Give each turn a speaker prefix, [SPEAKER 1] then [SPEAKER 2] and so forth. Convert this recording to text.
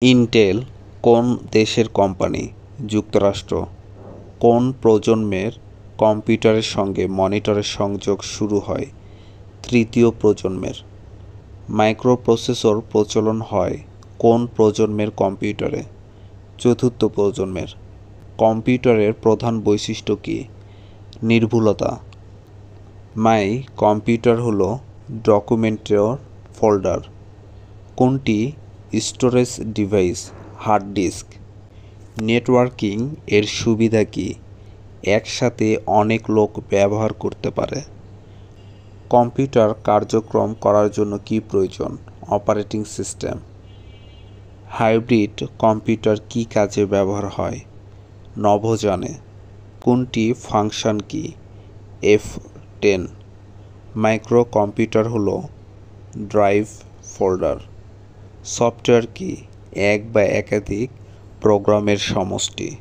[SPEAKER 1] Intel কোন দেশের company? যুক্তরাষ্ট্র। কোন প্রজন্মের কম্পিউটারের সঙ্গে মনিটরের সংযোগ শুরু হয়? তৃতীয় প্রজন্মের। মাইক্রোপ্রসেসর প্রচলন হয় কোন প্রজন্মের কম্পিউটারে? চতুর্থ প্রজন্মের। কম্পিউটারের প্রধান বৈশিষ্ট্য কী? নির্ভুলতা। মাই কম্পিউটার হলো ডকুমেন্টের ফোল্ডার। কোনটি storage device? Hard disk. Networking এর সুবিধা কী? একসাথে অনেক লোক ব্যবহার করতে পারে। কম্পিউটার কার্যক্রম করার জন্য কী প্রয়োজন? Operating system. হাইব্রিড কম্পিউটার কী কাজে ব্যবহার হয়? নভোযানে। কোনটি ফাংশন কি? F10। মাইক্রো কম্পিউটার হলো ড্রাইভ ফোল্ডার। সফটওয়্যার কি? এক বা একাধিক প্রোগ্রামের সমষ্টি।